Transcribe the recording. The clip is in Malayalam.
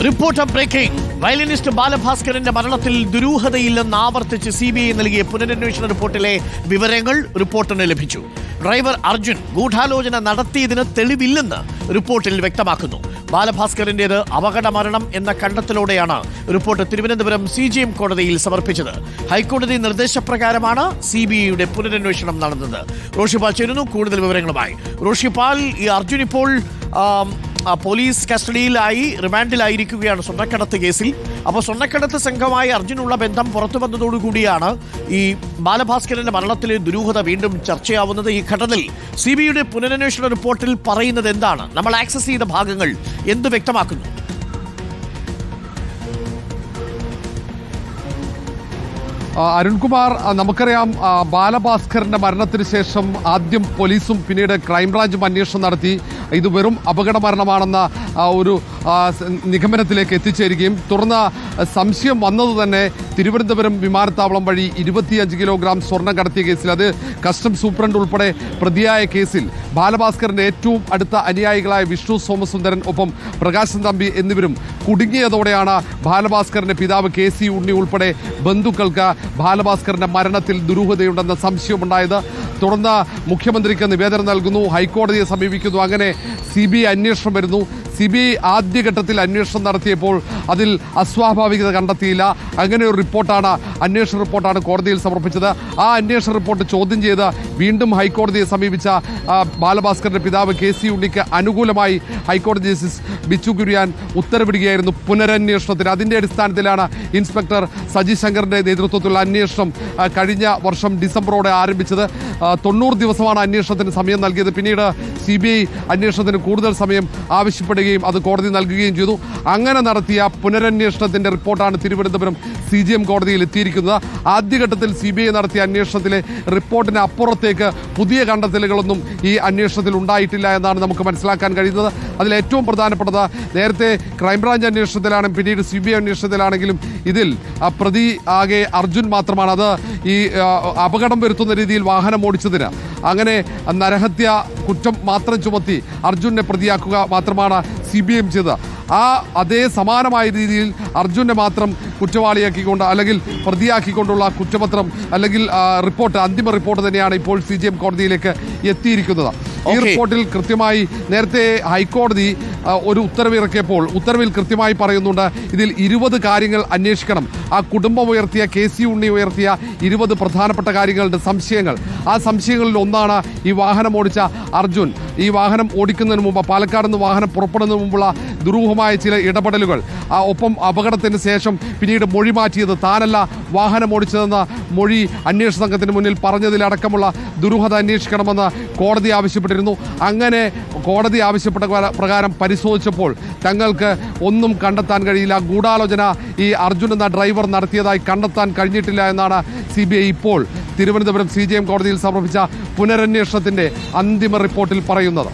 Reporter breaking. വയലിനിസ്റ്റ് ബാലഭാസ്കറിന്റെ മരണത്തിൽ ദുരൂഹതയില്ലെന്ന് ആവർത്തിച്ച് CBI നൽകിയ പുനരന്വേഷണ റിപ്പോർട്ടിലെ വിവരങ്ങൾ റിപ്പോർട്ടറിന് ലഭിച്ചു. ഡ്രൈവർ അർജുൻ ഗൂഢാലോചന നടത്തിയതിന് തെളിവില്ലെന്ന് റിപ്പോർട്ടിൽ വ്യക്തമാക്കുന്നു. ബാലഭാസ്കറിന്റേത് അപകട മരണം എന്ന കണ്ടെത്തലോടെയാണ് റിപ്പോർട്ട് തിരുവനന്തപുരം CJM കോടതിയിൽ സമർപ്പിച്ചത്. ഹൈക്കോടതി നിർദ്ദേശപ്രകാരമാണ് CBIയുടെ പുനരന്വേഷണം നടന്നത്. റോഷിപാൽ ചേരുന്നു കൂടുതൽ വിവരങ്ങളുമായി. റോഷിപാൽ, ഈ അർജുൻ ഇപ്പോൾ പോലീസ് കസ്റ്റഡിയിലായി റിമാൻഡിലായിരിക്കുകയാണ് സ്വർണ്ണക്കടത്ത് കേസിൽ. അപ്പോൾ സ്വർണ്ണക്കടത്ത് സംഘമായി അർജുനുള്ള ബന്ധം പുറത്തു വന്നതോടുകൂടിയാണ് ഈ ബാലഭാസ്കറിന്റെ മരണത്തിലെ ദുരൂഹത വീണ്ടും ചർച്ചയാവുന്നത്. ഈ ഘട്ടത്തിൽ CBIയുടെ പുനരന്വേഷണ റിപ്പോർട്ടിൽ പറയുന്നത് എന്താണ്? നമ്മൾ ആക്സസ് ചെയ്ത ഭാഗങ്ങൾ എന്ത് വ്യക്തമാക്കുന്നു? അരുൺകുമാർ, നമുക്കറിയാം ബാലഭാസ്കറിന്റെ മരണത്തിന് ശേഷം ആദ്യം പോലീസും പിന്നീട് ക്രൈംബ്രാഞ്ചും അന്വേഷണം നടത്തി ഇത് വെറും അപകട മരണമാണെന്ന ഒരു നിഗമനത്തിലേക്ക് എത്തിച്ചേരുകയും തുടർന്ന് സംശയം വന്നത് തന്നെ തിരുവനന്തപുരം വിമാനത്താവളം വഴി 25 കിലോഗ്രാം സ്വർണം കടത്തിയ കേസിൽ, അത് കസ്റ്റംസ് സൂപ്രണ്ട് ഉൾപ്പെടെ പ്രതിയായ കേസിൽ ബാലഭാസ്കറിന്റെ ഏറ്റവും അടുത്ത അനുയായികളായ വിഷ്ണു സോമസുന്ദരൻ ഒപ്പം പ്രകാശൻ തമ്പി എന്നിവരും കുടുങ്ങിയതോടെയാണ് ബാലഭാസ്കറിന്റെ പിതാവ് KC ഉണ്ണി ഉൾപ്പെടെ ബന്ധുക്കൾക്ക് ബാലഭാസ്കറിന്റെ മരണത്തിൽ ദുരൂഹതയുണ്ടെന്ന സംശയമുണ്ടായത്. തുടർന്ന് മുഖ്യമന്ത്രിക്ക് നിവേദനം നൽകുന്നു, ഹൈക്കോടതിയെ സമീപിക്കുന്നു. അങ്ങനെ CBI അന്വേഷണം വരുന്നു. CBI ആദ്യഘട്ടത്തിൽ അന്വേഷണം നടത്തിയപ്പോൾ അതിൽ അസ്വാഭാവികത കണ്ടെത്തിയില്ല. അങ്ങനെ ഒരു അന്വേഷണ റിപ്പോർട്ടാണ് കോടതിയിൽ സമർപ്പിച്ചത്. ആ അന്വേഷണ റിപ്പോർട്ട് ചോദ്യം ചെയ്ത് വീണ്ടും ഹൈക്കോടതിയെ സമീപിച്ച ബാലഭാസ്കറിന്റെ പിതാവ് KC ഉണ്ണിക്ക് അനുകൂലമായി ഹൈക്കോടതി ജസ്റ്റിസ് ബിച്ചു കുര്യൻ ഉത്തരവിടുകയായിരുന്നു പുനരന്വേഷണത്തിന്. അതിന്റെ അടിസ്ഥാനത്തിലാണ് ഇൻസ്പെക്ടർ സജി ശങ്കറിന്റെ നേതൃത്വത്തിലുള്ള അന്വേഷണം കഴിഞ്ഞ വർഷം ഡിസംബറോടെ ആരംഭിച്ചത്. 90 ദിവസമാണ് അന്വേഷണത്തിന് സമയം നൽകിയത്. പിന്നീട് CBI അന്വേഷണത്തിന് കൂടുതൽ സമയം ആവശ്യപ്പെടുകയും അത് കോടതി നൽകുകയും ചെയ്തു. അങ്ങനെ നടത്തിയ പുനരന്വേഷണത്തിന്റെ റിപ്പോർട്ടാണ് തിരുവനന്തപുരം CJM കോടതിയിൽ എത്തിയിരിക്കുന്നത്. ആദ്യഘട്ടത്തിൽ CBI നടത്തിയ അന്വേഷണത്തിലെ റിപ്പോർട്ടിന് അപ്പുറത്തേക്ക് പുതിയ കണ്ടെത്തലുകളൊന്നും ഈ അന്വേഷണത്തിൽ ഉണ്ടായിട്ടില്ല എന്നാണ് നമുക്ക് മനസ്സിലാക്കാൻ കഴിയുന്നത്. അതിൽ ഏറ്റവും പ്രധാനപ്പെട്ടത്, നേരത്തെ ക്രൈംബ്രാഞ്ച് അന്വേഷണത്തിലാണെങ്കിലും പിന്നീട് CBI അന്വേഷണത്തിലാണെങ്കിലും ഇതിൽ പ്രതി ആകെ അർജുൻ മാത്രമാണ്. അത് ഈ അപകടം വരുത്തുന്ന രീതിയിൽ വാഹനം ഓടിച്ചതിന്, അങ്ങനെ നരഹത്യ കുറ്റം മാത്രം ചുമത്തി അർജുനെ പ്രതിയാക്കുക മാത്രമാണ് CBI ചെയ്തത്. അതേ സമാനമായ രീതിയിൽ അർജുനെ മാത്രം കുറ്റവാളിയാക്കിക്കൊണ്ട് അല്ലെങ്കിൽ പ്രതിയാക്കിക്കൊണ്ടുള്ള കുറ്റപത്രം അല്ലെങ്കിൽ അന്തിമ റിപ്പോർട്ട് തന്നെയാണ് ഇപ്പോൾ CJM കോടതിയിലേക്ക് എത്തിയിരിക്കുന്നത്. ഈ റിപ്പോർട്ടിൽ കൃത്യമായി നേരത്തെ ഹൈക്കോടതി ഒരു ഉത്തരവിറക്കിയപ്പോൾ ഉത്തരവിൽ കൃത്യമായി പറയുന്നുണ്ട്, ഇതിൽ 20 കാര്യങ്ങൾ അന്വേഷിക്കണം. ആ കുടുംബം ഉയർത്തിയ KC ഉണ്ണി ഉയർത്തിയ 20 പ്രധാനപ്പെട്ട കാര്യങ്ങളുടെ സംശയങ്ങൾ. ആ സംശയങ്ങളിൽ ഒന്നാണ് ഈ വാഹനം ഓടിച്ച അർജുൻ. ഈ വാഹനം ഓടിക്കുന്നതിന് മുമ്പ്, പാലക്കാട് നിന്ന് വാഹനം പുറപ്പെടുന്നതിന് മുമ്പുള്ള ദുരൂഹമായ ചില ഇടപെടലുകൾ, ഒപ്പം അപകടത്തിന് ശേഷം പിന്നീട് മൊഴി മാറ്റിയത്, താനല്ല വാഹനം ഓടിച്ചതെന്ന മൊഴി അന്വേഷണ സംഘത്തിന് മുന്നിൽ പറഞ്ഞതിലടക്കമുള്ള ദുരൂഹത അന്വേഷിക്കണമെന്ന് കോടതി ആവശ്യപ്പെട്ടിരുന്നു. അങ്ങനെ കോടതി ആവശ്യപ്പെട്ട പ്രകാരം പരിശോധിച്ചപ്പോൾ തങ്ങൾക്ക് ഒന്നും കണ്ടെത്താൻ കഴിയില്ല. ഗൂഢാലോചന ഈ അർജുൻ എന്ന ഡ്രൈവർ നടത്തിയതായി കണ്ടെത്താൻ കഴിഞ്ഞിട്ടില്ല എന്നാണ് CBI ഇപ്പോൾ തിരുവനന്തപുരം CJM കോടതിയിൽ സമർപ്പിച്ച പുനരന്വേഷണത്തിന്റെ അന്തിമ റിപ്പോർട്ടിൽ പറയുന്നത്.